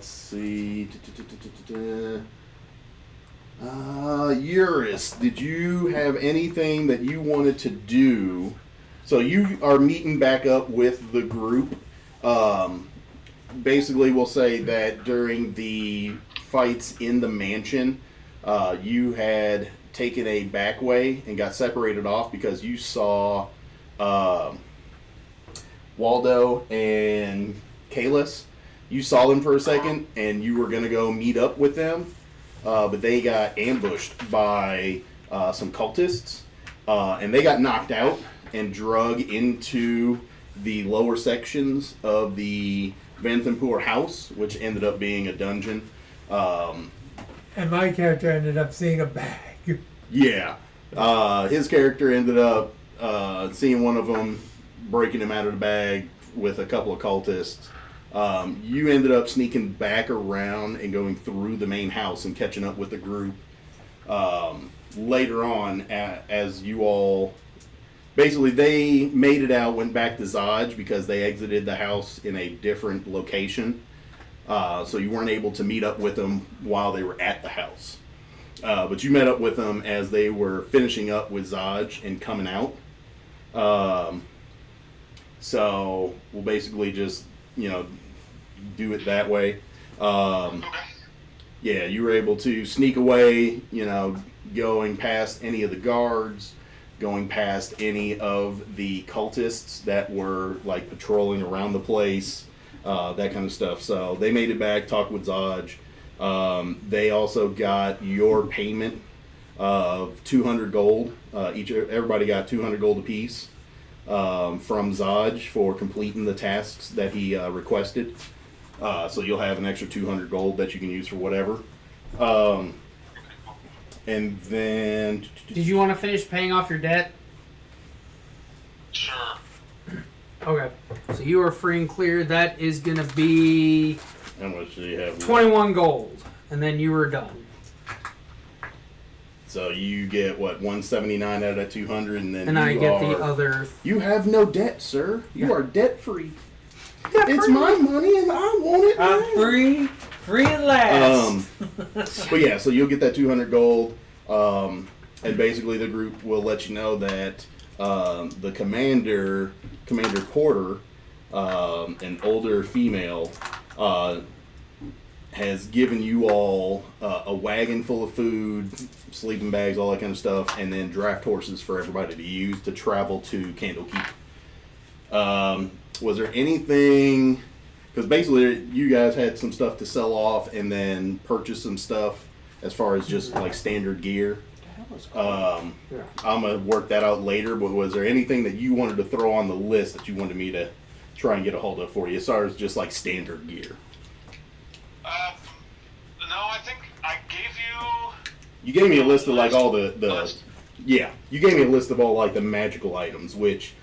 let's see. Eurus, did you have anything that you wanted to do? So you are meeting back up with the group. Basically, we'll say that during the fights in the mansion, you had taken a back way and got separated off because you saw Waldo and Kalis. You saw them for a second, and you were going to go meet up with them, but they got ambushed by some cultists, and they got knocked out and drug into the lower sections of the Vanthampur house, which ended up being a dungeon. And my character ended up seeing a bag. Yeah. His character ended up seeing one of them, breaking him out of the bag with a couple of cultists. You ended up sneaking back around and going through the main house and catching up with the group. Later on, as you all... Basically, they made it out, went back to Zaj because they exited the house in a different location. So you weren't able to meet up with them while they were at the house. But you met up with them as they were finishing up with Zaj and coming out. So we'll basically just, do it that way. Yeah, you were able to sneak away, going past any of the guards, going past any of the cultists that were patrolling around the place, that kind of stuff. So they made it back, talked with Zaj. They also got your payment of 200 gold. Everybody got 200 gold apiece from Zaj for completing the tasks that he requested. So you'll have an extra 200 gold that you can use for whatever. And then... Did you want to finish paying off your debt? Sure. Okay. So you are free and clear. That is going to be... How much do you have? 21 gold. And then you were done. So you get, 179 out of 200, and then and I get the other... You have no debt, sir. You are debt-free. It's my money, and I want it now. I'm free at last. But yeah, so you'll get that 200 gold, and basically the group will let you know that the Commander Porter, an older female, has given you all a wagon full of food, sleeping bags, all that kind of stuff, and then draft horses for everybody to use to travel to Candlekeep. Was there anything... Because basically you guys had some stuff to sell off and then purchase some stuff as far as just standard gear. I'm going to work that out later, but was there anything that you wanted to throw on the list that you wanted me to try and get a hold of for you as far as just standard gear? No, I think I gave you... You gave me a list of all the yeah, you gave me a list of all the magical items, which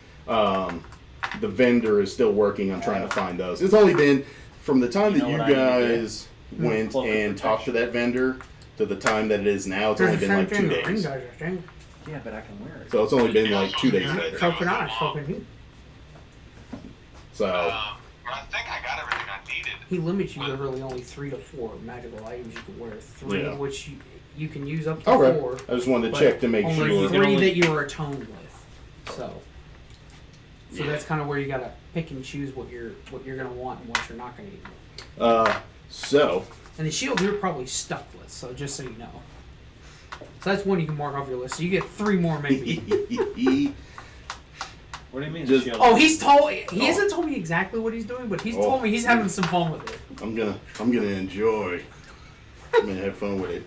the vendor is still working on trying to find those. It's only been from the time that you guys went and talked to that vendor to the time that it is now. It's only been 2 days. Yeah, but I can wear it. So it's only been 2 days later. So can I. So can he. So. But I think I got everything I needed. He limits you to really only 3 to 4 magical items you can wear. 3 of which you can use up to 4. I just wanted to check to make sure. Only 3 that you were atoned with. So that's kind of where you gotta pick and choose what you're gonna want and what you're not gonna need. And the shield you're probably stuck with. So just so you know. So that's one you can mark off your list. So you get 3 more maybe. What do you mean? He hasn't told me exactly what he's doing, but he's told me he's having some fun with it. I'm gonna enjoy. I'm gonna have fun with it.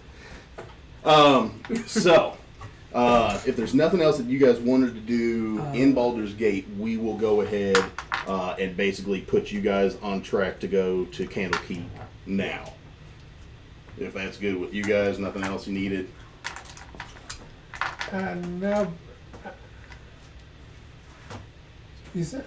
If there's nothing else that you guys wanted to do in Baldur's Gate, we will go ahead and basically put you guys on track to go to Candlekeep now. If that's good with you guys, nothing else you needed. No. You sent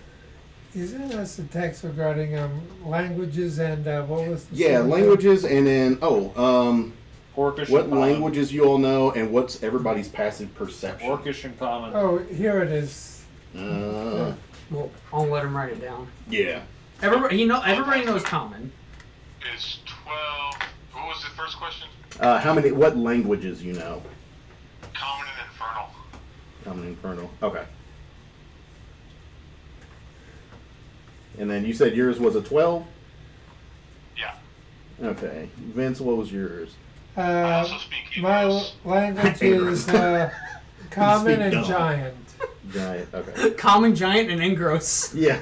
us a text regarding languages and what was the languages and then Orcish what languages you all know and what's everybody's passive perception. Orcish and common. Oh, here it is. Well, I'll let him write it down. Yeah. Everybody knows common. is 12. What was the first question? What languages you know? Common and Infernal. Common Infernal. Okay. And then you said yours was a 12? Yeah. Okay. Vince, what was yours? I also speak My English. language is common and dumb. giant. Giant. Okay. Common, giant, and engross. Yeah.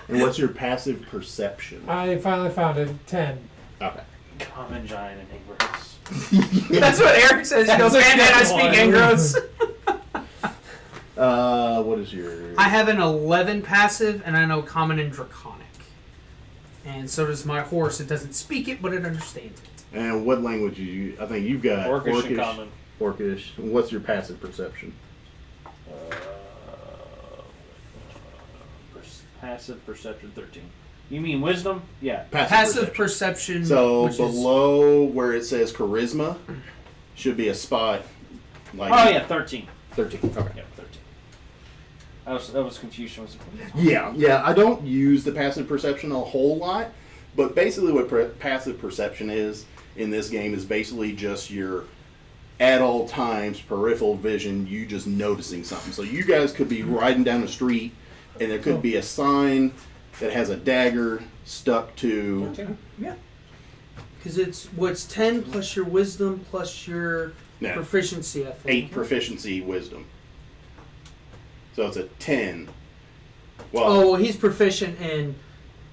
And what's your passive perception? I finally found it. 10. Okay. Common giant and Ingress. That's what Eric says. He goes, and I speak engross. What is your... I have an 11 passive, and I know common and draconic. And so does my horse. It doesn't speak it, but it understands it. And what language you... I think you've got... Orcish and common. Orcish. And what's your passive perception? Passive perception 13. You mean wisdom? Yeah. Passive perception. So which is, below where it says charisma should be a spot like... Oh yeah, 13. 13. Okay. Yeah, 13. That was confusion. Yeah. I don't use the passive perception a whole lot, but basically what passive perception is in this game is basically just your at all times peripheral vision, you just noticing something. So you guys could be riding down the street and there could be a sign that has a dagger stuck to... yeah. Because it's 10 plus your wisdom plus your No. proficiency, I think. 8 proficiency wisdom. So it's a 10. Well, Oh, well, he's proficient in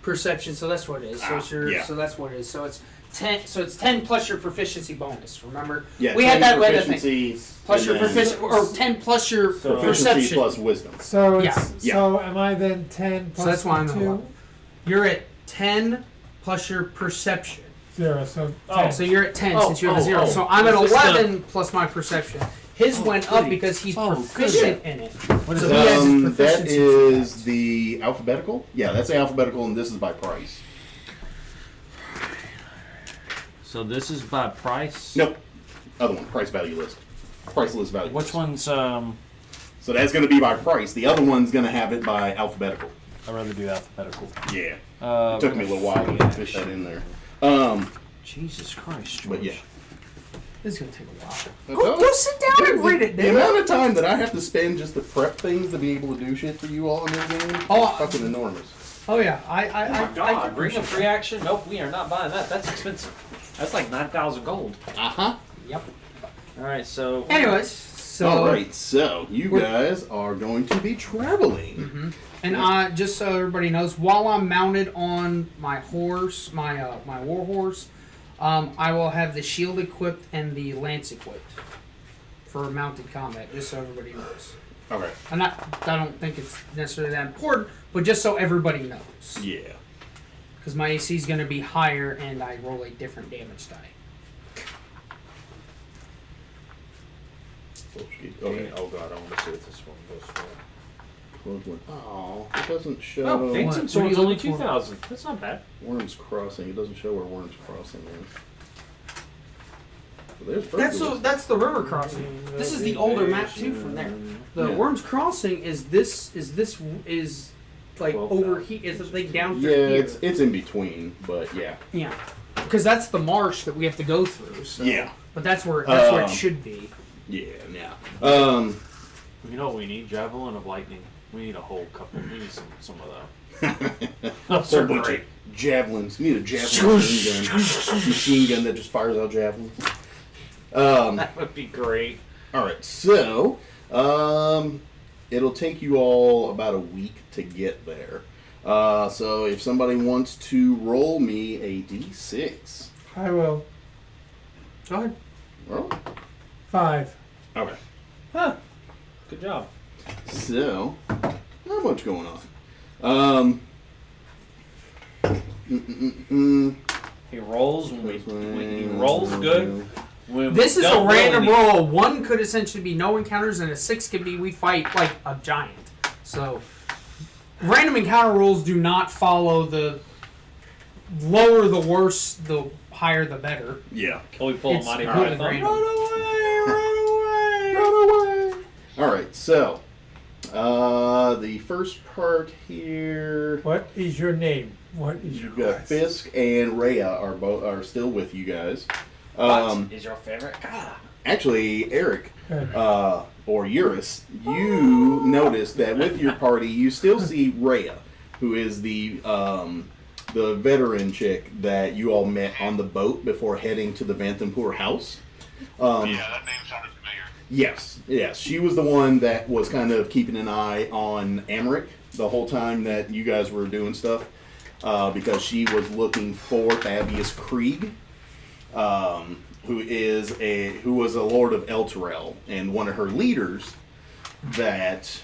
perception, so that's what it is. So it's your, yeah. so that's what it is. So it's 10. So it's 10 plus your proficiency bonus. Remember? yeah, we 10 had that way. proficiency Plus and your then proficiency, or 10 plus your So- proficiency perception. plus wisdom. So Yeah. it's so am I then 10 plus that's why I'm at 2? 11. You're at 10 plus your perception. 0. So 10. Oh. So you're at 10 Oh, since you're at oh, 0. oh. So I'm at Is this 11 plus my perception. His went up goody. because he's Oh, proficient in it. What is So that? he has his That proficiency is for the alphabetical? Yeah, that's the alphabetical, and this is by price. So this is by price? Nope. Other one, price value list. Price list value Which list. one's, So that's going to be by price. The other one's going to have it by alphabetical. I'd rather do alphabetical. Yeah. Uh, It took me a little while to yeah, fit that sure. in there. Jesus Christ, George. But yeah. This is going to take a while. That's Go sit down and read it, The dude. amount of time that I have to spend just to prep things to be able to do shit for you all in this game is Oh, fucking enormous. Oh, yeah. Oh my God, bring a free action? Nope, we are not buying that. That's expensive. That's like 9,000 gold. Uh-huh. Yep. Alright, so... Anyways, so. All right, so you guys are going to be traveling. And just so everybody knows, while I'm mounted on my horse, my war horse, I will have the shield equipped and the lance equipped for mounted combat, just so everybody knows. Okay. I don't think it's necessarily that important, but just so everybody knows. Yeah. Because my AC is going to be higher and I roll a different damage die. Okay. Oh God, I want to see what this one goes for. Oh, it doesn't show Oh, Dancing What are you Sword's only looking for? 2,000. That's not bad. Worms Crossing. It doesn't show where Worms Crossing is. Well, there's That's the river crossing. This is the older map too from there. The Yeah. Worms Crossing is like 12,000. over here. It's a thing down Yeah, through here. it's in between, but yeah. Yeah, because that's the marsh that we have to go through. So. Yeah. But that's where it Um, should be. Yeah, yeah. You know what we need? Javelin of Lightning. We need a whole couple. We need some of that. Those Whole are bunch great. of javelins. You need a javelin machine gun. Machine gun that just fires out javelins. That would be great. Alright, so it'll take you all about a week to get there. So if somebody wants to roll me a d6. I will. Go ahead. Roll. 5. Okay. Huh. Good job. So, not much going on. He rolls when he rolls good. When This we is a don't random roll any- roll. 1 could essentially be no encounters, and a 6 could be we fight like a giant. So, random encounter rules do not follow the lower the worse, the higher the better. Yeah. Can we pull It's a Mighty completely Python? random. Run away! Alright, so The first part here. What is your name? What is your You've got class? Fisk and Rhea are still with you guys. What is your favorite color? Actually, Eric, or Eurus, you notice that with your party, you still see Rhea, who is the veteran chick that you all met on the boat before heading to the Vanthampur house. Yeah, that name sounded familiar. Yes, she was the one that was kind of keeping an eye on Amric the whole time that you guys were doing stuff, because she was looking for Fabius Krieg, who was a lord of Elturel and one of her leaders that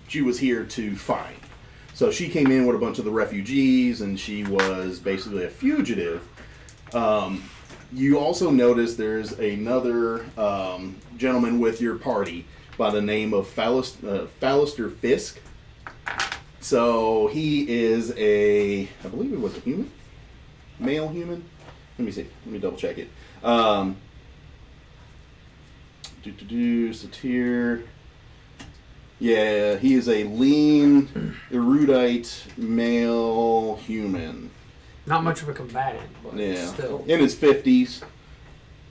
she was here to find. So she came in with a bunch of the refugees, and she was basically a fugitive. You also notice there's another gentleman with your party by the name of Fallister Fisk. So he is I believe it was a human? Male human? Let me see. Let me double check it. Satyr. Yeah, he is a lean, erudite male human. Not much of a combatant, but Yeah, still. in his 50s.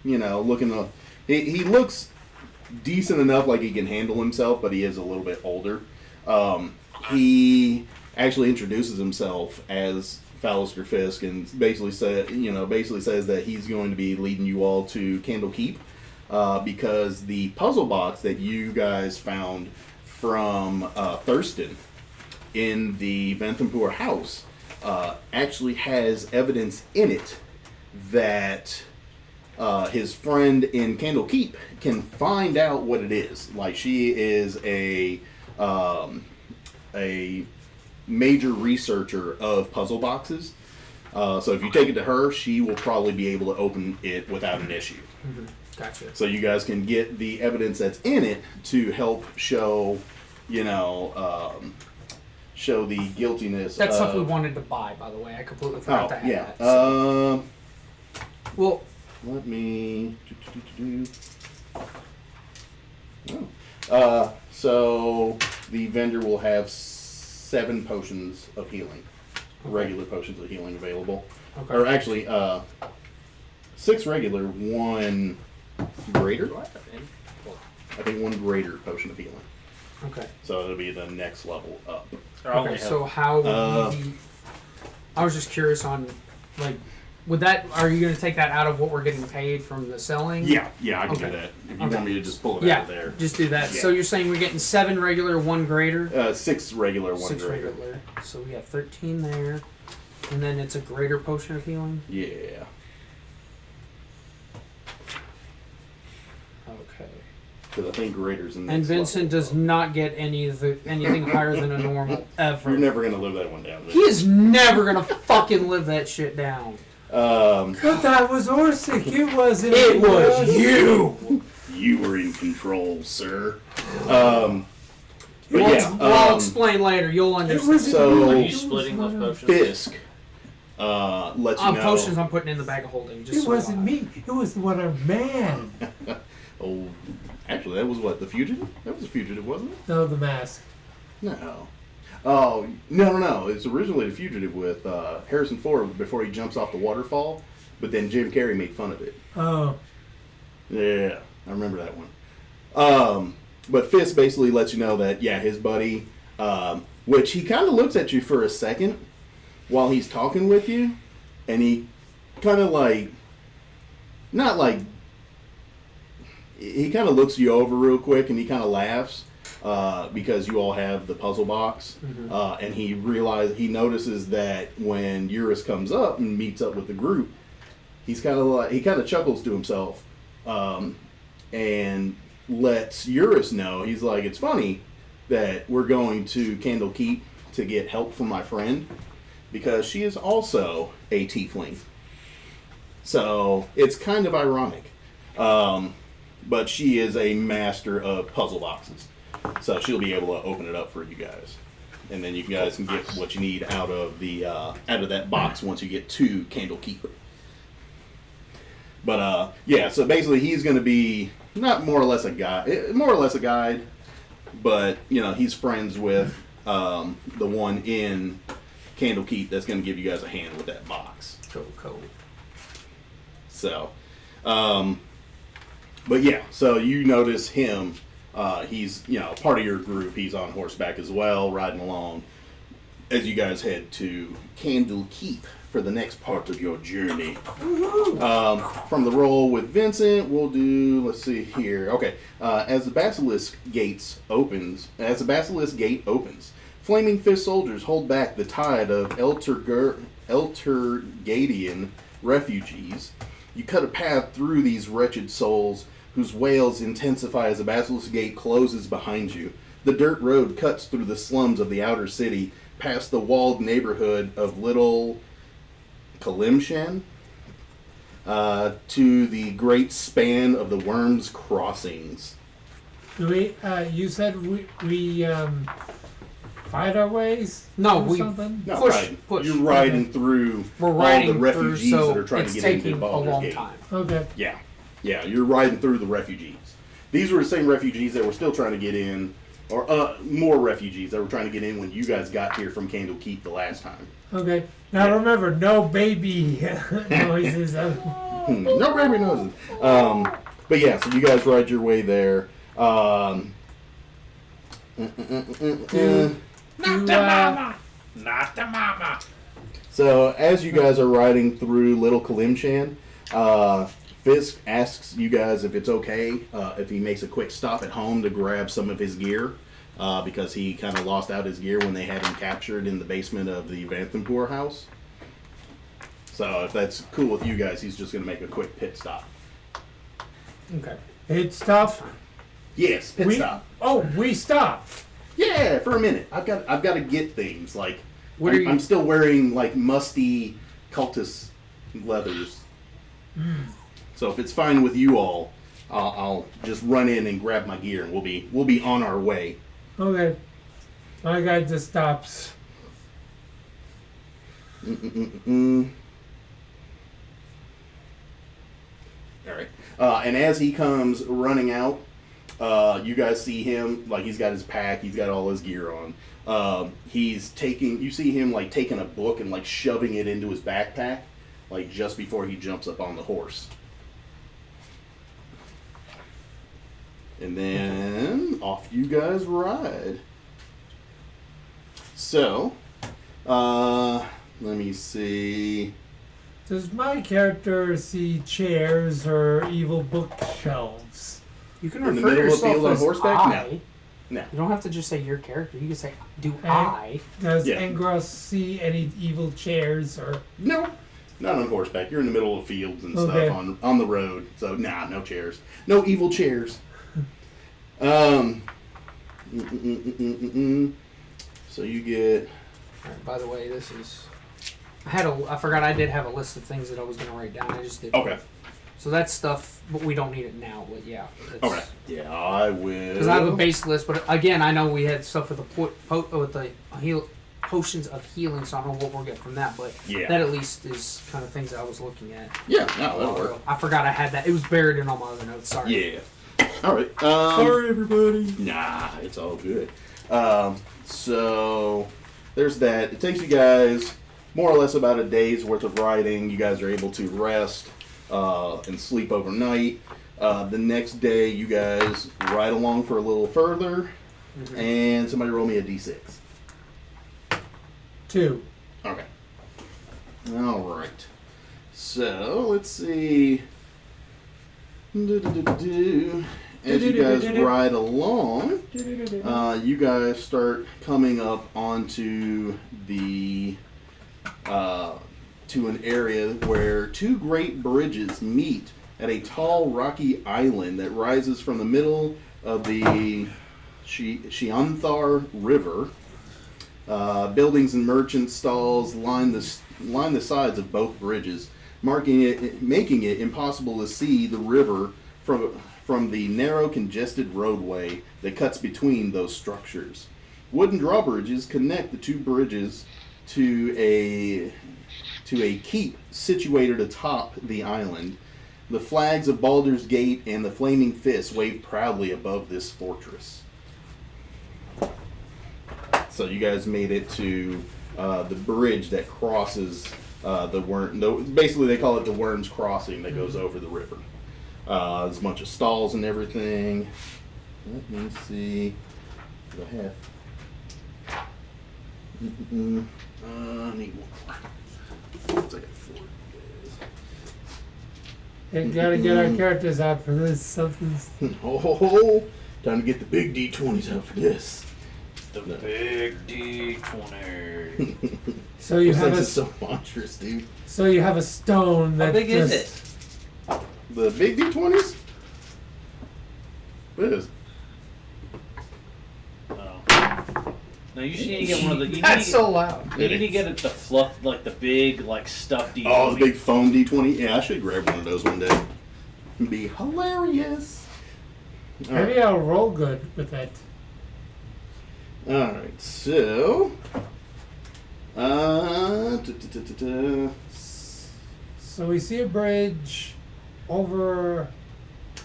You know, he looks decent enough, like he can handle himself, but he is a little bit older. He actually introduces himself as Fallister Fisk and basically says that he's going to be leading you all to Candlekeep, because the puzzle box that you guys found from Thurston in the Vanthampur house actually has evidence in it that his friend in Candlekeep can find out what it is. Like, she is a major researcher of puzzle boxes. So if you take it to her, she will probably be able to open it without an issue. Mm-hmm. Gotcha. So you guys can get the evidence that's in it to help show, show the guiltiness. That's stuff we wanted to buy, by the way. I completely forgot to add yeah. that. So. Well, Let me. So the vendor will have 7 potions of healing, regular potions of healing available. Okay. Or actually, 6 regular, 1 greater. I think 1 greater potion of healing. Okay. So it'll be the next level up. Okay. So how would we? I was just curious on, like, are you going to take that out of what we're getting paid from the selling? Yeah, I can Okay. do that. If you Okay. want me to just pull it out of there. Just do that. Yeah. So you're saying we're getting 7 regular, 1 greater? 6 regular, 1 6 greater. regular. So we have 13 there. And then it's a greater potion of healing? Yeah. Okay. Because I think greater's in the And next Vincent level. does not get anything higher than a normal ever. You're never going to live that one down. He is never going to fucking live that shit down. But that was Orsic. It wasn't. It was you! You were in control, sir. But I'll explain later. You'll understand. So- Are you splitting those potions? Fisk lets you know. Potions I'm putting in the bag of holding. Just It so wasn't I- me. It was one of man. Oh, actually, that was what? The fugitive? That was a fugitive, wasn't it? No, the mask. No. Oh, no. It's originally the fugitive with Harrison Ford before he jumps off the waterfall, but then Jim Carrey made fun of it. Oh, Yeah, I remember that one. But Fisk basically lets you know that, yeah, his buddy, which he kind of looks at you for a second while he's talking with you, and he kind of he kind of looks you over real quick, and he kind of laughs because you all have the puzzle box, and he notices that when Eurus comes up and meets up with the group, he kind of chuckles to himself, and lets Eurus know. He's like, it's funny that we're going to Candlekeep to get help from my friend, because she is also a tiefling. So it's kind of ironic. But she is a master of puzzle boxes. So she'll be able to open it up for you guys. And then you guys can get what you need out of that box once you get to Candlekeep. But so basically he's going to be more or less a guide, but he's friends with the one in Candlekeep that's going to give you guys a hand with that box. Cool. So, but yeah, so you notice him. He's part of your group. He's on horseback as well, riding along as you guys head to Candlekeep for the next part of your journey. From the roll with Vincent, we'll do. Let's see here. Okay, as the basilisk gate opens, flaming fist soldiers hold back the tide of Eltergadian refugees. You cut a path through these wretched souls, whose wails intensify as the basilisk gate closes behind you. The dirt road cuts through the slums of the outer city, past the walled neighborhood of Little Kalimshan, to the great span of the Worms Crossings. You said we fight our ways? No, through we something? No, push. You're riding through We're all riding the refugees through, so that are trying to it's get into taking a Baldur's long Gate. time. Okay. Yeah, you're riding through the refugees. These were the same refugees that were still trying to get in, or more refugees that were trying to get in when you guys got here from Candlekeep the last time. Okay. Now remember, no baby noises. No baby noses. But yeah, so you guys ride your way there. Not the mama. Not the mama. So as you guys are riding through Little Kalimshan, Fisk asks you guys if it's okay if he makes a quick stop at home to grab some of his gear, because he kind of lost out his gear when they had him captured in the basement of the Vanthampur house. So if that's cool with you guys, he's just going to make a quick pit stop. Okay. It's tough. Yes, pit stop. Oh, we stopped. Yeah, for a minute. I've got to get things like What are you? I'm still wearing like musty cultist leathers. So if it's fine with you all, I'll just run in and grab my gear, and we'll be on our way. Okay. My guy just stops. All right. And as he comes running out, you guys see him, like he's got his pack, he's got all his gear on. You see him like taking a book and like shoving it into his backpack, like just before he jumps up on the horse. And then off you guys ride. So, let me see. Does my character see chairs or evil bookshelves? You can In the refer to middle of the yourself field on as horseback? I. No. You don't have to just say your character. You can say, do And I? Does Yeah. Engros see any evil chairs or? No, not on horseback. You're in the middle of fields and Okay. stuff on the road. So no chairs, no evil chairs. So you get. All right, by the way, this is. I forgot I did have a list of things that I was going to write down. I just didn't. Okay. So that's stuff, but we don't need it now. But yeah. Okay. Yeah, I will. Because I have a base list, but again, I know we had stuff with the potions of healing, so I don't know what we'll get from that. But Yeah. that at least is kind of things that I was looking at. Yeah, no, that'll work. I forgot I had that. It was buried in all my other notes. Sorry. Yeah. All right. Sorry, everybody. Nah, it's all good. So there's that. It takes you guys more or less about a day's worth of riding. You guys are able to rest and sleep overnight. The next day, you guys ride along for a little further, and somebody roll me a d6. 2. Okay. All right. So let's see. As you guys ride along, you guys start coming up onto the to an area where two great bridges meet at a tall rocky island that rises from the middle of the Shianthar River. Buildings and merchant stalls line the sides of both bridges, making it impossible to see the river from the narrow, congested roadway that cuts between those structures. Wooden drawbridges connect the two bridges to a keep situated atop the island. The flags of Baldur's Gate and the Flaming Fist wave proudly above this fortress. So you guys made it to the bridge that crosses the worm. Basically, they call it the Worm's Crossing that goes over the river. There's a bunch of stalls and everything. Let me see. What do I have? I need one more. I got 4. We gotta get our characters out for this. Something's. Oh, time to get the big D20s out for this. The big D20. So you have It's so monstrous, dude. So you have a stone that. How big is just, it? The big D20s? What is? Oh. No, you should need to get one of the. That's so loud. You need to get it the fluff, like the big, like stuffed D20. Oh, the big foam D20? Yeah, I should grab one of those one day. It'd be hilarious. Maybe I'll roll good with that. Alright, so. So we see a bridge over.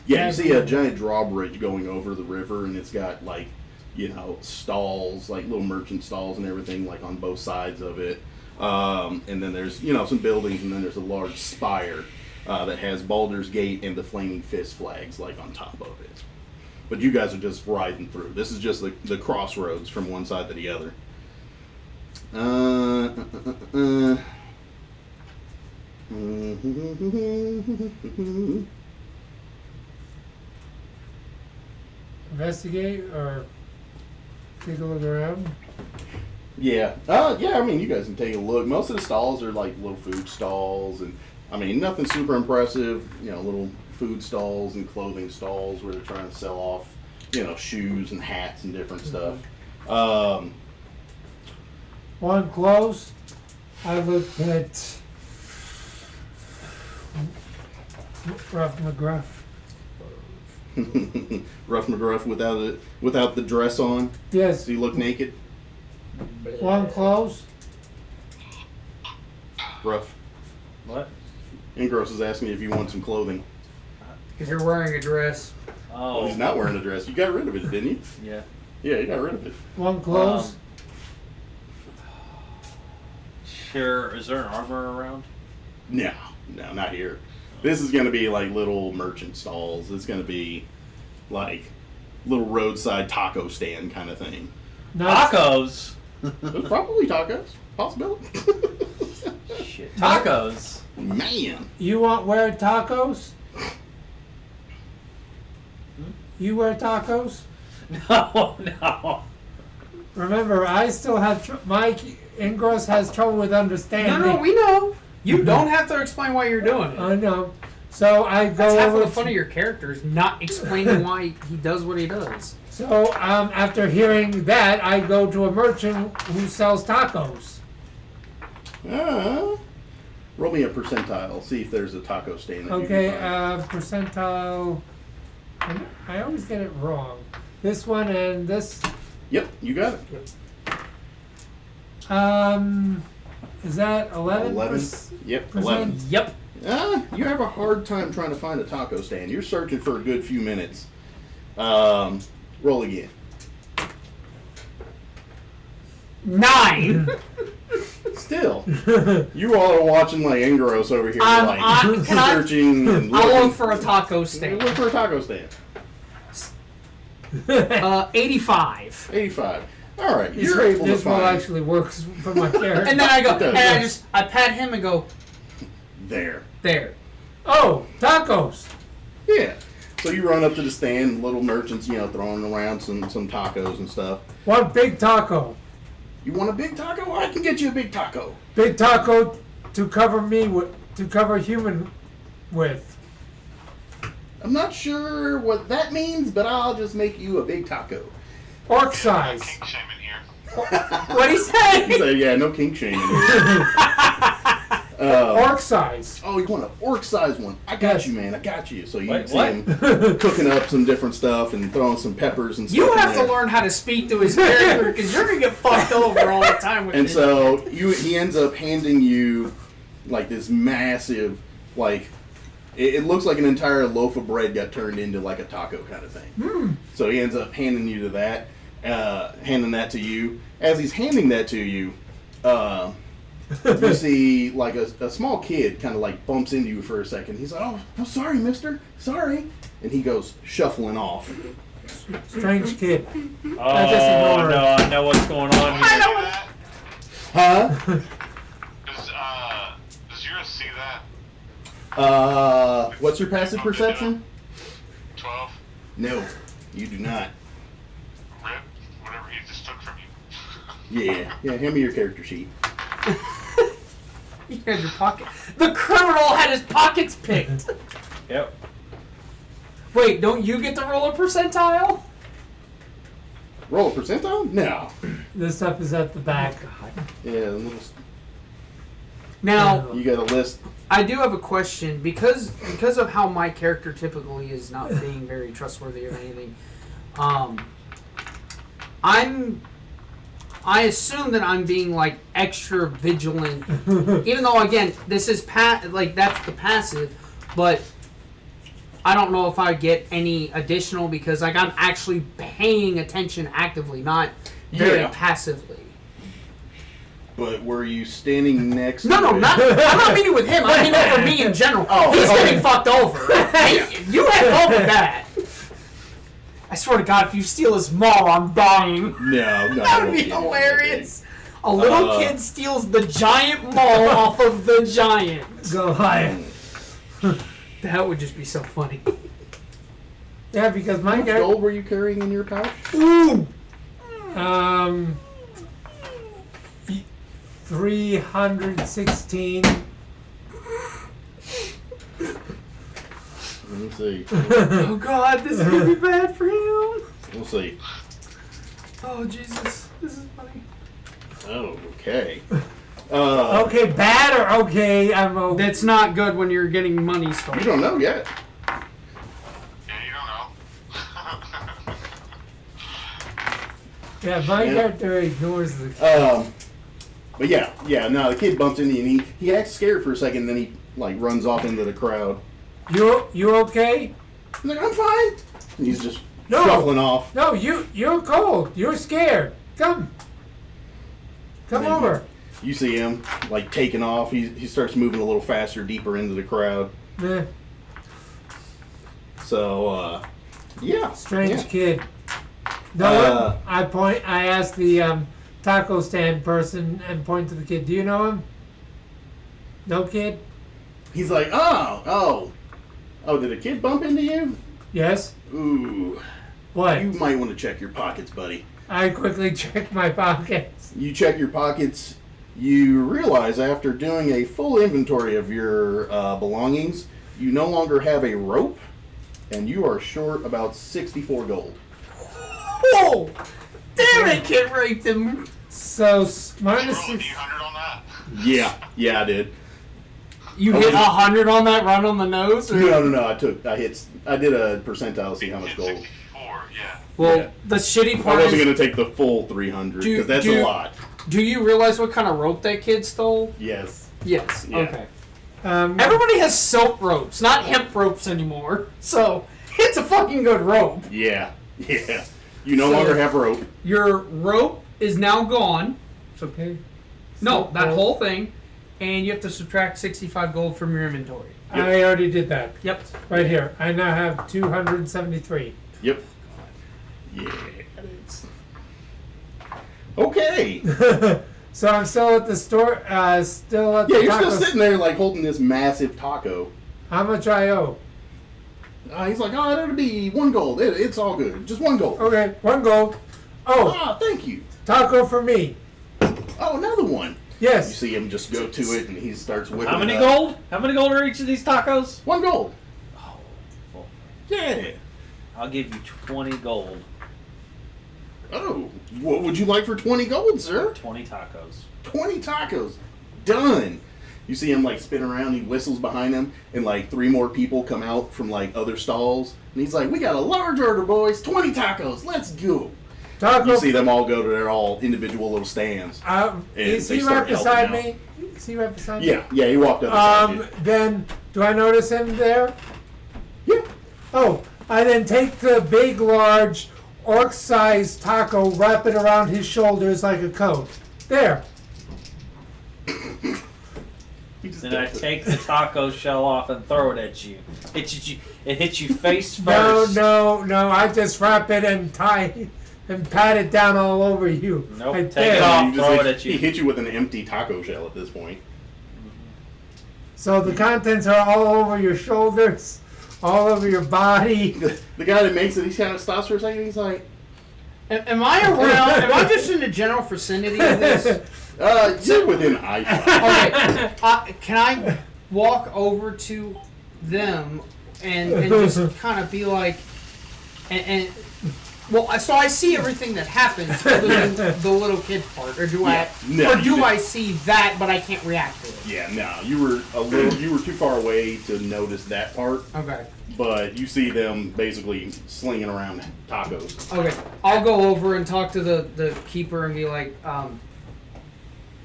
Yeah, you see a giant drawbridge going over the river, and it's got, like, stalls, like little merchant stalls and everything, like on both sides of it. And then there's, some buildings, and then there's a large spire that has Baldur's Gate and the Flaming Fist flags, like, on top of it. But you guys are just riding through. This is just the crossroads from one side to the other. Investigate or take a look around. Yeah. Yeah, I mean, you guys can take a look. Most of the stalls are like little food stalls, and I mean, nothing super impressive. Little food stalls and clothing stalls where they're trying to sell off, shoes and hats and different stuff. One close. I looked at Rough McGruff. Rough McGruff without the dress on. Yes. Does he look naked? One close. Rough. What? Ingross is asking me if you want some clothing. Because you're wearing a dress. Oh, Oh, he's not wearing a dress. You got rid of it, didn't you? yeah. Yeah, you got rid of it. One close. Sure. Is there an armor around? No, not here. This is going to be like little merchant stalls. It's going to be like little roadside taco stand kind of thing. Not- Tacos. Probably tacos. Possibility. Shit. Tacos. Man. You want wear tacos? You wear tacos? No. Remember, I still have Mike Ingross has trouble with understanding. No, we know. You don't have to explain why you're doing it. I know. So I go That's half over of the fun of your character is not explaining why he does what he does. So after hearing that, I go to a merchant who sells tacos. Roll me a percentile. See if there's a taco stand. That Okay, you can find. percentile. And I always get it wrong. This one and this. Yep, you got it. Is that 11? 11. Yep, 11. Yep. You have a hard time trying to find a taco stand. You're searching for a good few minutes. Roll again. 9. Still, you all are watching like Ingross over here, can I- searching and I'll looking. look for a taco stand. Look for a taco stand. 85. 85. All right, you're able to This one find actually works for my character. And then I go, It does, and yes. I pat him and go, there. there. Oh, tacos. Yeah. So you run up to the stand, little merchants, throwing around some tacos and stuff. One big taco. You want a big taco? I can get you a big taco. Big taco to cover human with. I'm not sure what that means, but I'll just make you a big taco. Orc size. King shame in here. What'd he say? So yeah, no king shaming. Orc size. Oh, you want an orc size one? I got Yes. you, man. I got you. So you Wait, see what? him cooking up some different stuff and throwing some peppers and stuff. You in have to there. learn how to speak to his character because you're going to get fucked over all the time with And this. so he ends up handing you like this massive, like it looks like an entire loaf of bread got turned into like a taco kind of thing. So he ends up handing you to that. handing that to you. As he's handing that to you, you see like a small kid kind of like bumps into you for a second. He's like, "Oh, sorry, mister. Sorry." And he goes shuffling off. Strange kid. Oh, just ignore it. no, I know what's going on here. Huh? Does yours see that? What's your passive perception? 12. No, you do not. Rip, whatever he just took from you. Yeah, hand me your character sheet. You had your pocket. The criminal had his pockets picked. Yep. Wait, don't you get to roll a percentile? Roll a percentile? No. This stuff is at the back. Yeah, Now, you got a list. I do have a question because of how my character typically is not being very trustworthy or anything. I assume that I'm being like extra vigilant, even though again this is that's the passive, but I don't know if I get any additional because like I'm actually paying attention actively, not very passively. But were you standing next? No, to it? I'm not meeting with him. I mean for me in general. He's getting fucked over. You have fun with that. I swear to God, if you steal his mall, I'm dying. No, That would be hilarious. A little kid steals the giant mall off of the giant. Go higher. That would just be so funny. Yeah, because How my much character. gold were you carrying in your pouch? Ooh. 316. Let me see. Oh God, this is gonna be bad for him. We'll see. Oh Jesus, this is funny. Oh, okay. Okay, bad or okay? I'm okay. That's not good when you're getting money stolen. You don't know yet. Yeah, you don't know. Yeah, my Yeah. character ignores the. But yeah, no, the kid bumps into you and he acts scared for a second, then he like runs off into the crowd. You okay? He's like, I'm fine. And he's just No. shuffling off. No, you're cold. You're scared. Come And then over. You see him like taking off. He starts moving a little faster, deeper into the crowd. Eh, So yeah, strange yeah. kid. No, I asked the taco stand person and point to the kid. Do you know him? No kid? He's like, oh, did a kid bump into you? Yes. Ooh, What? you might want to check your pockets, buddy. I quickly checked my pockets. You check your pockets. You realize after doing a full inventory of your belongings, you no longer have a rope, and you are short about 64 gold. Whoa! Damn it, kid raped him. So Did minus you roll a 6. D100 on that? Yeah, I did. You hit 100 on that run on the nose? Or? No. I did a percentile to see how much Hit gold. 64, yeah. Well, Yeah. the shitty I part wasn't is, gonna take the full 300 because that's do- a lot. do you realize what kind of rope that kid stole? Yes. Yes. Yeah. Okay. Everybody has silk ropes, not hemp ropes anymore. So it's a fucking good rope. Yeah. You no longer have rope. Your rope is now gone. Okay. No, that whole thing, and you have to subtract 65 gold from your inventory. I already did that. Yep. Right here. I now have 273. Yep. Yeah. Okay. So I'm still at the store. Still at Yeah, the you're still tacos. sitting there like holding this massive taco. How much I owe? He's like, oh, it'll be 1 gold. It's all good. Just 1 gold. Okay, 1 gold. Oh, Ah, thank you. taco for me. Oh, another one. You Yes. see him just go to it, and he starts whipping. How many it up. gold? How many gold are each of these tacos? 1 gold. Oh, full. Yeah. I'll give you 20 gold. Oh, what would you like for 20 gold, sir? 20 tacos. 20 tacos. Done. You see him like spin around, he whistles behind him, and like 3 more people come out from like other stalls. And he's like, we got a large order, boys. 20 tacos. Let's go. Taco. You see them all go to their all individual little stands. Is they he start right beside helping me? Is he right beside me? Yeah, he walked up beside you. Then, do I notice him there? Yeah. Oh, I then take the big, large orc-sized taco, wrap it around his shoulders like a coat. There. Then I take the taco shell off and throw it at you. It hits you face No, first. no. I just wrap it and tie and pat it down all over you. Nope, Right take it there. off. He just throw hit- it at you. He hit you with an empty taco shell at this point. So the contents are all over your shoulders, all over your body. The guy that makes it, he kind of stops for a second. He's like, Am I around? Am I just in the general vicinity of this? "You're within eyesight." Okay. Can I walk over to them and just kind of be like, well, so I see everything that happens other than the little kid part, or do Yeah. No, you didn't. I see that but I can't react to it? Yeah, no, you were too far away to notice that part. Okay. But you see them basically slinging around tacos. Okay. I'll go over and talk to the keeper and be like,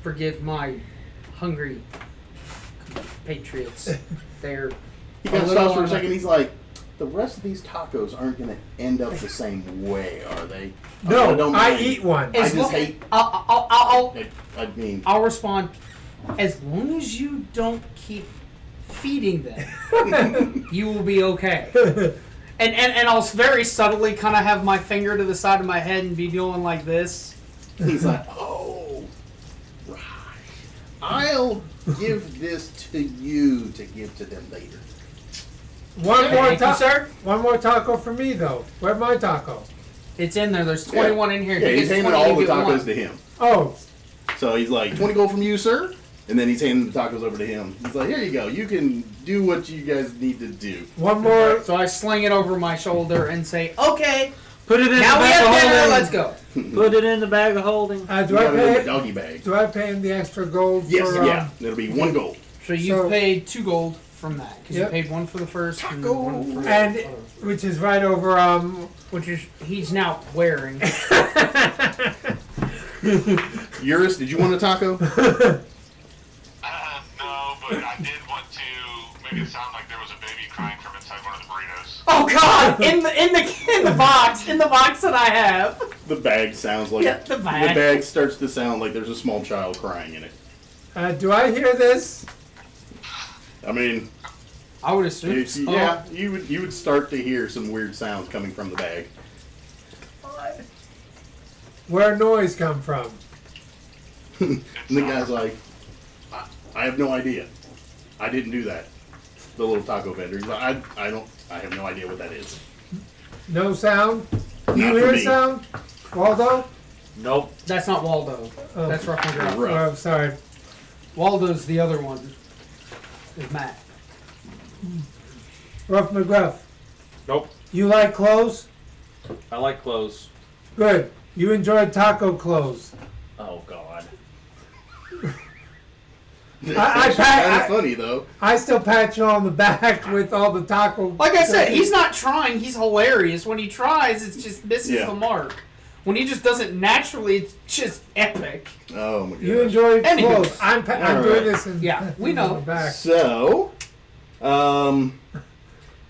forgive my hungry patriots. They're He kind of stops for a second. He's like, "The rest of these tacos aren't going to end up the same way, are they?" No, don't I mind. eat one. I just hate. I mean, I'll respond, as long as you don't keep feeding them, you will be okay. And I'll very subtly kind of have my finger to the side of my head and be doing like this. he's like, "Oh, right. I'll give this to you to give to them later." One more Thank you, taco. sir. One more taco for me though. Where's my taco? It's in there. There's 21 in here. Yeah, He he's gets handing 20, all you the get tacos one. to him. Oh, So he's like, 20 gold from you, sir? And then he's handing the tacos over to him. He's like, "Here you go. You can do what you guys need to do." one more. So I sling it over my shoulder and say, okay, Put it in now the we bag have of dinner, holding. let's go. Put it in the bag of holding. Do You I got it in the pay? doggy bag. Do I pay him the extra gold? Yes, for, yeah. It'll be 1 gold. So you So- paid 2 gold from that, because Yep. you paid 1 for the first and Taco. 1 for the And other. which is right over. Which is he's now wearing. Eurus, did you want a taco? No, but I did want to make it sound like there was a baby crying from inside one of the burritos. Oh God! In the box that I have. The bag sounds like Yeah, the bag. The bag starts to sound like there's a small child crying in it. Do I hear this? I mean, I would assume. yeah, you would start to hear some weird sounds coming from the bag. Where noise come from? And the guy's like, I have no idea. I didn't do that." The little taco vendor. He's like, I have no idea what that is. No sound. Not You for hear me. sound, Waldo? Nope. That's not Waldo. Oh. That's Rough and Gruff. Rough. Oh, sorry. Waldo's the other one. Is Matt. Rough McGruff. Nope. You like clothes? I like clothes. Good. You enjoyed taco clothes. Oh God. It's kind of funny though. I still pat you on the back with all the taco. Like I said, he's not trying. He's hilarious. When he tries, it just misses Yeah. the mark. When he just does it naturally, it's just epic. Oh my god. You enjoy Anywho. clothes. I'm All doing right. this. And Yeah, we on know. the back. So,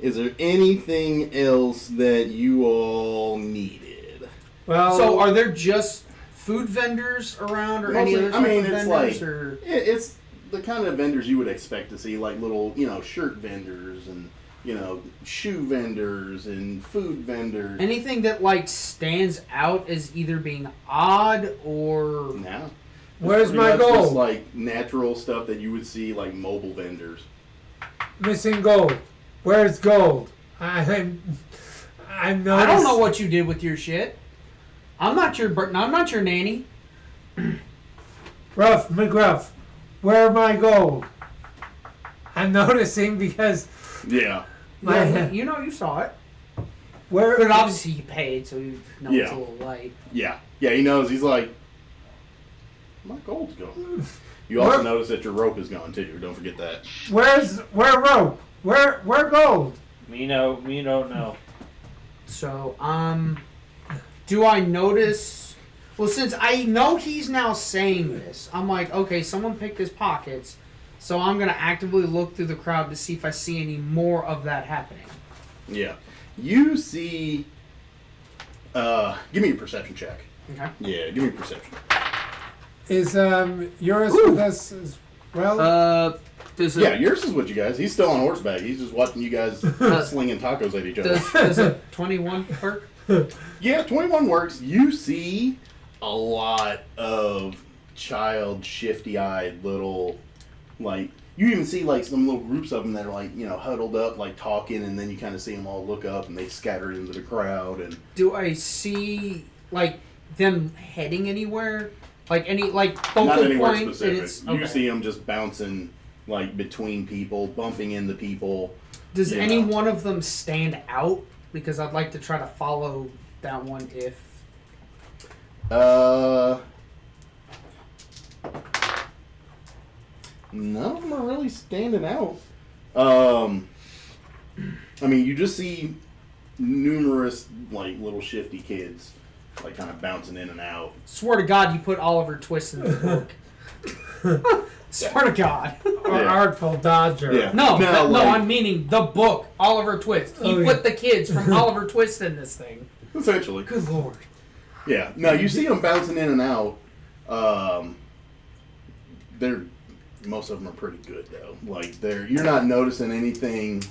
is there anything else that you all needed? Well, So, are there just food vendors around, or any Mostly- other I mean, type of it's vendors? like Or it's the kind of vendors you would expect to see, like little, shirt vendors and shoe vendors and food vendors. anything that like stands out as either being odd or Now, where's pretty my much just gold? like natural stuff that you would see, like mobile vendors. Missing gold. Where's gold? I'm I noticed. don't know what you did with your shit. I'm not your nanny. Rough McGruff. Where my gold? I'm noticing because Yeah. Yeah, you saw it. where But obviously you paid, so you know it's Yeah. a little light. Yeah. Yeah, he knows. He's like, my gold's gone. You also notice that your rope is gone too. Don't forget that. where rope? Where gold? Me don't know. So, do I notice? Well, since I know he's now saying this, I'm like, okay, someone picked his pockets, so I'm gonna actively look through the crowd to see if I see any more of that happening. Yeah. You see Give me a perception check. Okay. Yeah, give me a perception. Is yours with us as well? Does Yeah, yours is with you guys. He's still on horseback. He's just watching you guys slinging tacos at each other. does a 21 work? Yeah, 21 works. You see a lot of child, shifty-eyed little, like, you even see, like, some little groups of them that are, like, you know, huddled up, like, talking, and then you kind of see them all look up, and they scatter into the crowd, and... Do I see, like, them heading anywhere? Like, any, like, focal Not anywhere point? specific. Okay. You see them just bouncing, like, between people, bumping into people. Does you any know. one of them stand out? Because I'd like to try to follow that one if... None of them are really standing out. I mean, you just see numerous, like, little shifty kids, like, kind of bouncing in and out. Swear to God, you put Oliver Twist in this book. Swear to God. Or Yeah. Artful Dodger? Yeah. No, like, I'm meaning the book, Oliver Twist. You Oh, put the kids from Oliver Twist in this thing. essentially. Good Lord. Yeah. No, you see them bouncing in and out. Most of them are pretty good though. Like you're not noticing anything.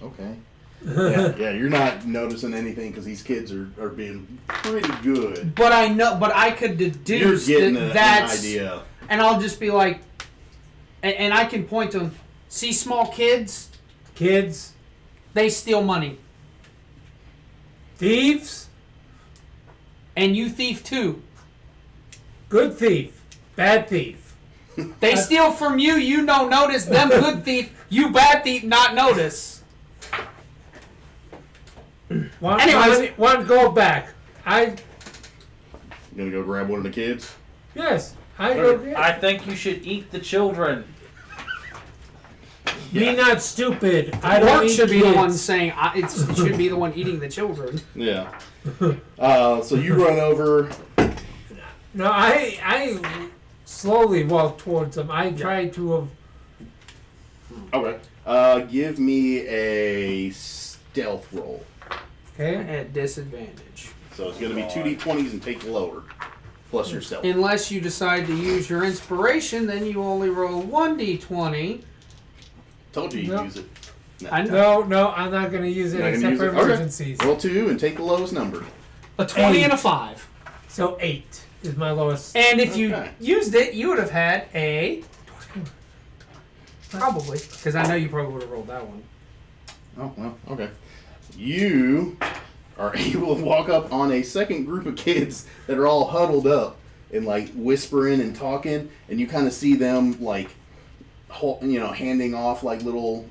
Okay. Yeah, you're not noticing anything because these kids are being pretty good. But I could You're deduce getting that an that's... idea. And I'll just be like... And I can point to them. See small kids? Kids? They steal money. Thieves? And you thief too. Good thief. Bad thief. They steal from you, you don't notice. Them good thief, you bad thief, not notice. Anyways. One gold back. You gonna go grab one of the kids? Yes. I go get I think you should eat the children. Me not stupid. I don't Mark eat should be kids. the one saying, it should be the one eating the children. Yeah. So you run over. No, I slowly walk towards them. I try to... Okay. Give me a stealth roll. Okay. At disadvantage. So it's gonna be 2d20s and take the lower. Plus your stealth. Unless you decide to use your inspiration, then you only roll 1d20. Told you you'd No. use it. I know. No, I'm not going to use it Not gonna except use for it? Okay. emergencies. Roll 2 and take the lowest number. A 20 Eight. and a 5. So 8 is my lowest. And if you Okay. used it, you would have had a... Probably. Because I know you probably would have rolled that one. Oh, well, okay. You are able to walk up on a second group of kids that are all huddled up and, like, whispering and talking, and you kind of see them, like, handing off, like, little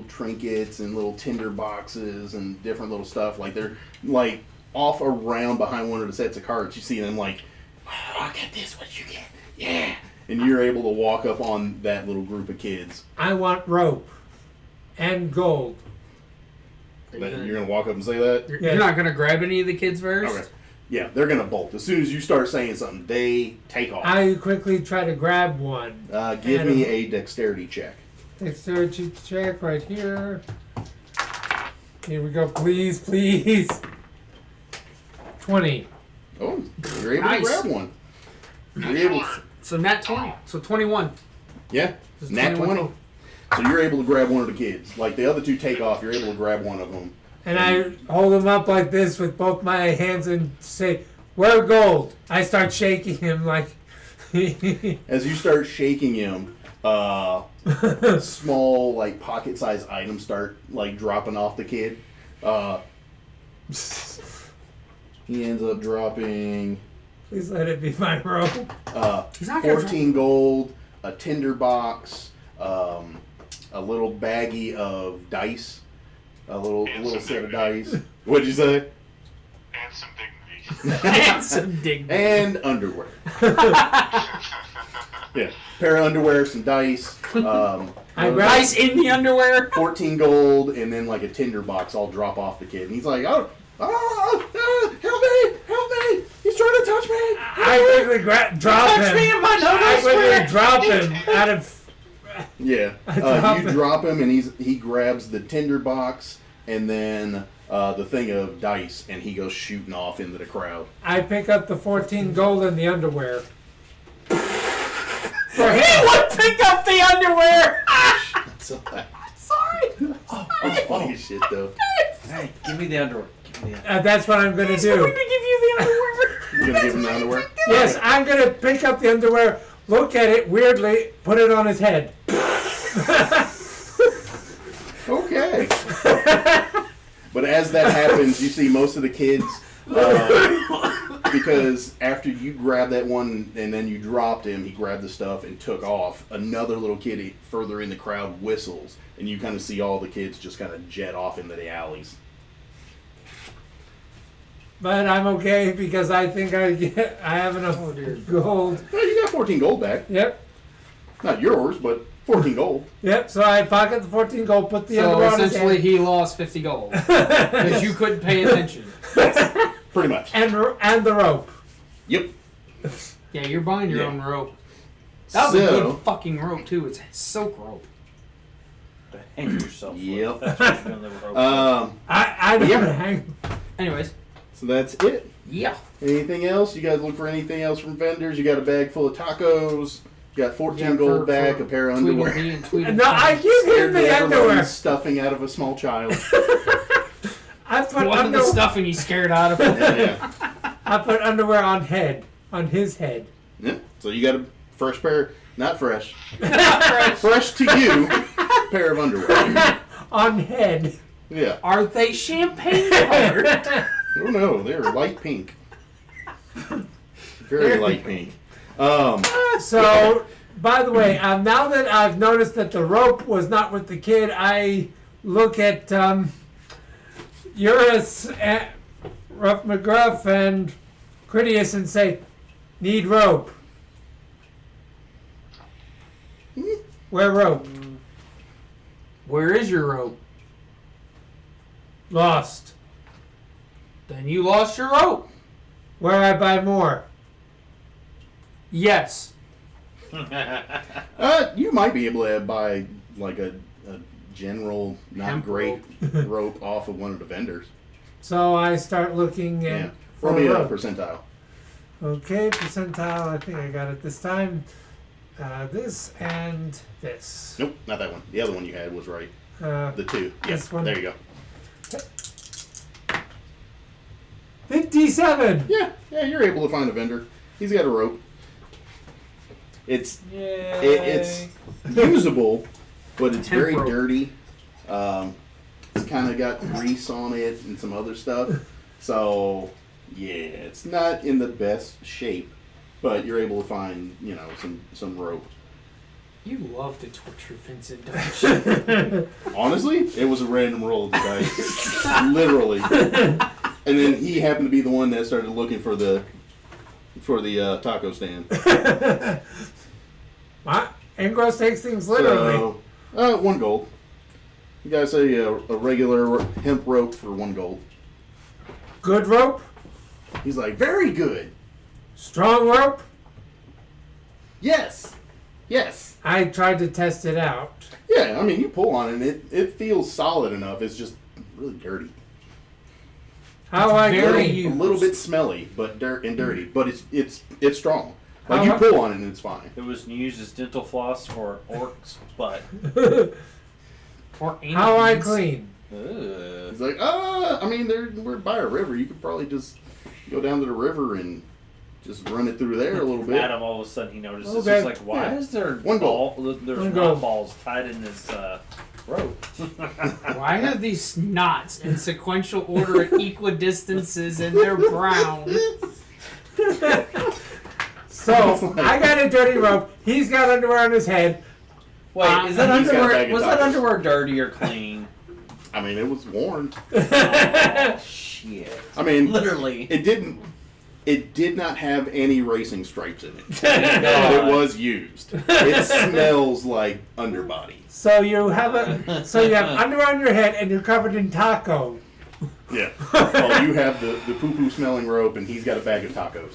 trinkets and little tinder boxes and different little stuff. Like, they're, like, off around behind one of the sets of cards. You see them, like, oh, I'll get this, what you get? Yeah. And you're able to walk up on that little group of kids. I want rope and gold. You're going to walk up and say that? You're not going to grab any of the kids first? Okay. Yeah, they're going to bolt. As soon as you start saying something, they take off. I quickly try to grab one. Give me a dexterity check. Dexterity check right here. Here we go. Please, please. 20. Oh, you're able Nice. to grab one. You're able to, So nat 20. So 21. yeah, This is nat 21 20. So you're able to grab one of the kids. Like the other two take off, you're able to grab one of them. And I hold him up like this with both my hands and say, "Where gold?" I start shaking him like. As you start shaking him, small, like, pocket-sized items start, like, dropping off the kid. He ends up dropping Please let it be my rope. He's not gonna 14 gold, a tinder box, a little baggie of dice, a little set of dice. What'd you say? And some dignity. And some dignity. And underwear. Yeah, pair of underwear, some dice. Dice in the underwear? 14 gold, and then like a tinder box. All drop off the kid, and he's like, help me! He's trying to touch me! I quickly drop him. Touch me in my I nose quickly square. drop him out of. Yeah, I drop you him. drop him, and he grabs the tinder box, and then the thing of dice, and he goes shooting off into the crowd. I pick up the 14 gold and the underwear. He would pick up the underwear! So Sorry! that's funny as shit, though. Hey, give me the underwear. Give me the underwear. That's what I'm going to He's do. going to give you the underwear! You gonna give him the underwear? Yes, I'm going to pick up the underwear, look at it weirdly, put it on his head. Okay. But as that happens, you see most of the kids, because after you grabbed that one and then you dropped him, he grabbed the stuff and took off. Another little kid further in the crowd whistles, and you kind of see all the kids just kind of jet off into the alleys. But I'm okay because I think I have enough gold. Well, you got 14 gold back. Yep. Not yours, but 14 gold. Yep, so I pocket the 14 gold, put the So underwear on his essentially, head. he lost 50 gold. Because you couldn't pay attention. Pretty much. And the rope. Yep. Yeah, you're buying your Yeah. own rope. That was a So- good fucking rope, too. It's silk rope. To hang yourself with. Yep. That's what you're doing with rope. I don't Yeah. hang. Anyways, So that's it. yeah. Anything else? You guys look for anything else from vendors? You got a bag full of tacos. You got 14 Yeah, gold for back, a pair of underwear. Tweedledee and Tweedledee. No, I give him the Everybody's underwear. stuffing out of a small child. I put What of the underwear. stuffing he's scared out of? Yeah. I put underwear on his head. Yeah. So you got a fresh pair, not fresh, fresh to you, pair of underwear. On head. Yeah. Are they champagne colored? Oh no, they're light pink. Very light pink. So, by the way, now that I've noticed that the rope was not with the kid, I look at Eurus, Rough McGruff, and Critias and say, need rope. Where rope? Where is your rope? Lost. Then you lost your rope. Where I buy more? Yes. You might be able to buy like a general, not Hemp great rope off of one of the vendors. So I start looking Yeah. at Roll me a a rope. percentile. Okay, percentile. I think I got it this time. This and this. Nope, not that one. The other one you had was right. The two. This Yes, one. there you go. 57. Yeah, you're able to find a vendor. He's got a rope. It's it's usable, but it's very Temp rope. dirty. It's kind of got grease on it and some other stuff. So yeah, it's not in the best shape, but you're able to find some rope. You love to torture Vincent, don't you? Honestly, it was a random roll of the dice, literally. And then he happened to be the one that started looking for the taco stand. Ingros takes things literally. So, 1 gold. You guys say a regular hemp rope for 1 gold. Good rope, He's like, very good. strong rope. Yes. I tried to test it out. Yeah, I mean, you pull on it and it feels solid enough. It's just really dirty. How I very clean? A little bit smelly, but dirty. But it's strong. Like How you I- pull on it and it's fine. It was used as dental floss for an orc's butt. Or How I beads. clean? Ugh. It's like, I mean, we're by a river. You could probably just go down to the river and just run it through there a little bit. Adam, all of a sudden, he notices. Okay. He's like, why Yeah. is there 1 gold. there's One rock gold. balls tied in this rope? Why are these knots in sequential order at equidistances and they're brown? So I got a dirty rope. He's got underwear on his head. Wait, is that He's got a bag underwear? of Was that tacos. underwear dirty or clean? I mean, it was worn. Oh, shit! I mean, Literally. it did not have any racing stripes in it. But God. it was used. It smells like underbody. So you have underwear on your head and you're covered in taco. Yeah. Well, you have the poo-poo smelling rope, and he's got a bag of tacos.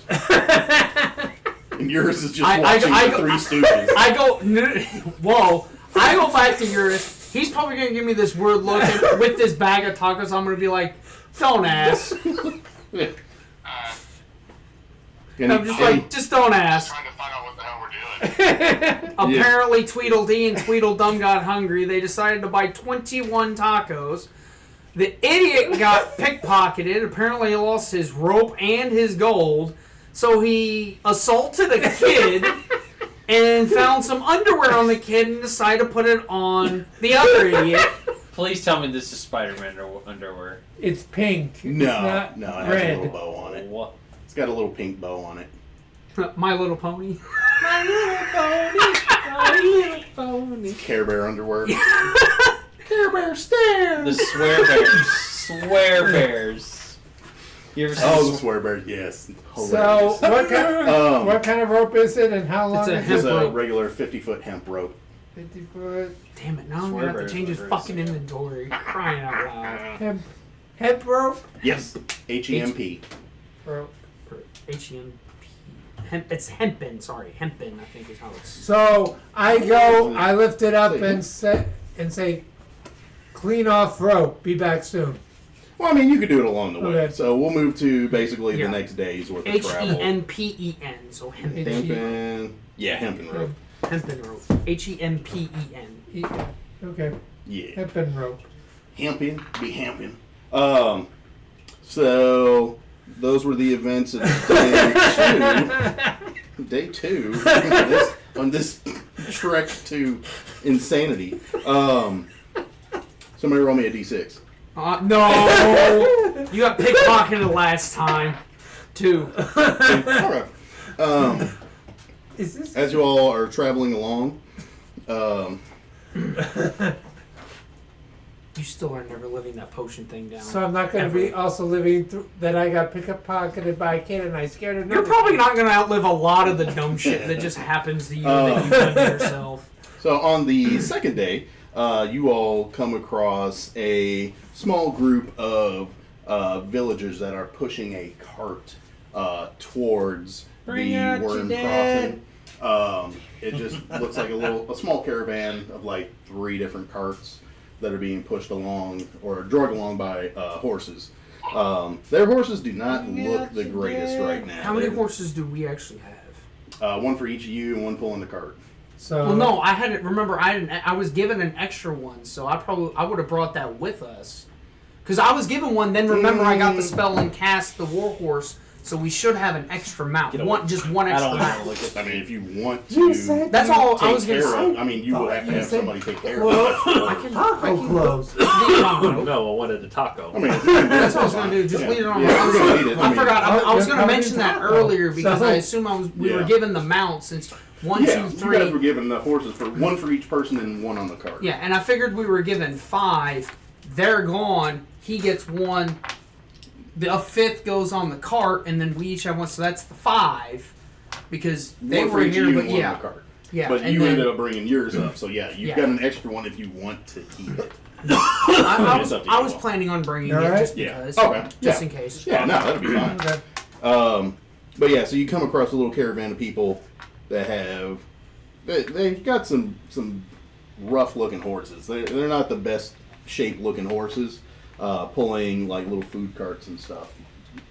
And yours is just watching the Three Stooges. I go, whoa. I go back to Eurus. He's probably gonna give me this weird look, and with this bag of tacos, I'm gonna be like, "Don't ask." I'm just like, just don't ask. Trying to find out what the hell we're doing. Apparently, Tweedledee and Tweedledum got hungry. They decided to buy 21 tacos. The idiot got pickpocketed. Apparently, he lost his rope and his gold. So he assaulted a kid and found some underwear on the kid and decided to put it on the other idiot. Please tell me this is Spider-Man underwear. It's pink. It's No, not no, it has red. a little bow on it. What? It's got a little pink bow on it. My Little Pony. My little pony, my little pony. Care Bear underwear. Care Bear stare. The swear bears. Swear bears. You ever seen Oh, the swear bear. Yes. So Hilarious. what kind of rope is it and how long It's a is It's hemp it? a rope. regular 50-foot hemp rope. 50 foot Damn it, now I'm Swear gonna have to bears change are his very fucking sad. inventory. Crying out loud. hemp rope? Yes. H-E-M-P. Rope. H-E-M-P. Hemp, it's hempen, sorry. Hempen, I think is how it's... So I lift it up and say, clean off rope. Be back soon. Well, I mean, you could do it along the way. Okay. So we'll move to basically Yeah. the next day's worth of travel. H-E-M-P-E-N, so hempen. Hempen. Yeah, hempen rope. Hempen rope. H-E-M-P-E-N. Okay. Yeah. Hempen rope. Hemping. Be hemping. So those were the events of day two on this trek to insanity. Somebody roll me a d6. No! You got pickpocketed last time, too. All right. Is this? As you all are traveling along, You still are never living that potion thing down. So I'm not going to be also living through that I got pocketed by a kid and I scared her. You're probably not going to outlive a lot of the dumb shit that just happens to you that you've done to yourself. so on the second day, you all come across a small group of villagers that are pushing a cart towards the Worm Crossing. It just looks like a small caravan of like 3 different carts that are being pushed along or dragged along by horses. Their horses do not look the greatest right now. How many They're- horses do we actually have? one for each of you and one pulling the cart. So Well, no, I hadn't. Remember, I was given an extra one, so I would have brought that with us. Because I was given one, then remember I got the spell and cast the warhorse, so we should have an extra mount. Get away. Just one I extra don't want to mount. look at I mean, if you want You to said That's all I take was going to care say. of, I mean, you will have to You have said- somebody take care Well, of it. taco clothes. Leave it on the rope. No, I wanted the taco. I mean, That's what I was going to do. Just leave it on the Yeah, we're rope. gonna need it. I mean, forgot. I was going to You're mention that covered in earlier taco. because So- I assume we were Yeah. given the mount since 1, Yeah, 2, you 3. guys were given the horses for one for each person and one on the cart. Yeah, and I figured we were given 5. They're gone. He gets 1. A 5th goes on the cart, and then we each have 1. So that's the 5 because they One for were each here. of you But and one on yeah, the cart. yeah. But and you then, ended up bringing yours up, so yeah, you've Yeah. got an extra one if you want to keep it. I It's up to I you was all. planning on bringing All it right. just Yeah. because, Okay. just Yeah. in case. Yeah, no, that'd be fine. Okay. But yeah, so you come across a little caravan of people that have they've got some rough looking horses. They're not the best shaped looking horses, pulling like little food carts and stuff.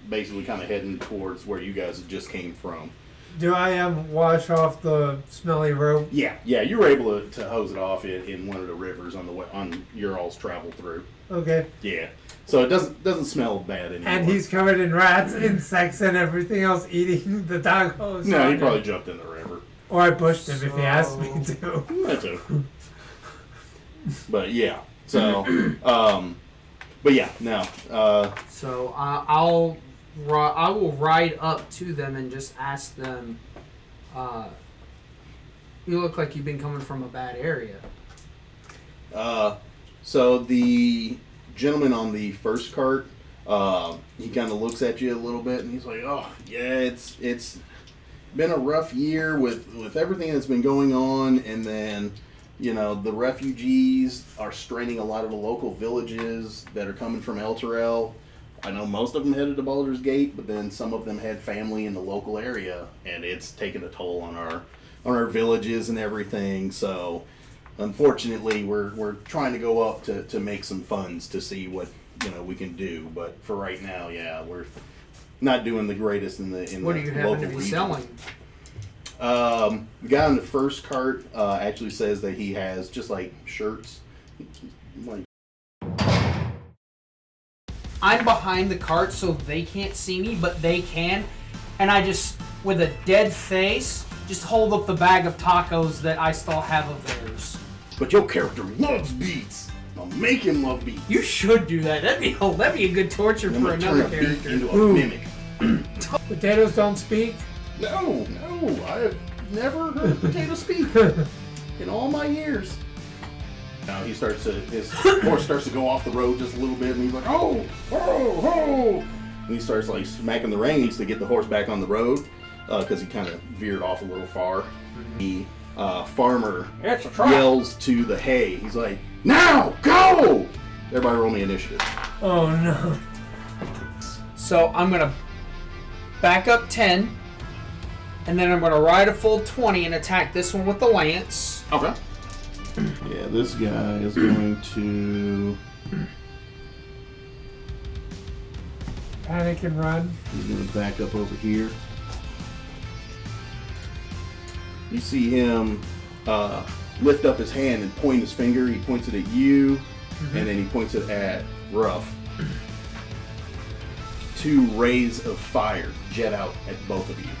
Basically, kind of heading towards where you guys just came from. Do I wash off the smelly rope? Yeah, you were able to hose it off in one of the rivers on the way, on your all's travel through. Okay. Yeah, so it doesn't smell bad anymore. And he's covered in rats, insects, and everything else eating the tacos. no, he probably jumped in the river. Or I pushed him if he asked me to. That's it. But yeah, so but yeah, no. So I will ride up to them and just ask them. You look like you've been coming from a bad area. So the gentleman on the first cart, he kind of looks at you a little bit, and he's like, "Oh, yeah, it's been a rough year with everything that's been going on, and then the refugees are straining a lot of the local villages that are coming from Elturel. I know most of them headed to Baldur's Gate, but then some of them had family in the local area, and it's taken a toll on our villages and everything. So." unfortunately, we're trying to go up to make some funds to see what we can do. But for right now, yeah, we're not doing the greatest in the What do you local happen to be region. selling? The guy on the first cart actually says that he has just like shirts, like. I'm behind the cart so they can't see me, but they can. And I just, with a dead face, just hold up the bag of tacos that I still have of theirs. But your character loves beats. I'll make him love beats. You should do that. That'd be a good torture I'm for gonna turn another a beat character. into a mimic. Potatoes don't speak. No, I have never heard a potato speak in all my years. Now his horse starts to go off the road just a little bit, and he's like, oh, and he starts like smacking the reins to get the horse back on the road because he kind of veered off a little far. The farmer yells to the hay. He's like, now go! Everybody roll me initiative. Oh no. So I'm going to back up 10, and then I'm going to ride a full 20 and attack this one with the lance. Okay. Yeah, this guy is going to. Panic and run. He's going to back up over here. You see him lift up his hand and point his finger. He points it at you, and then he points it at Ruff. 2 rays of fire jet out at both of you.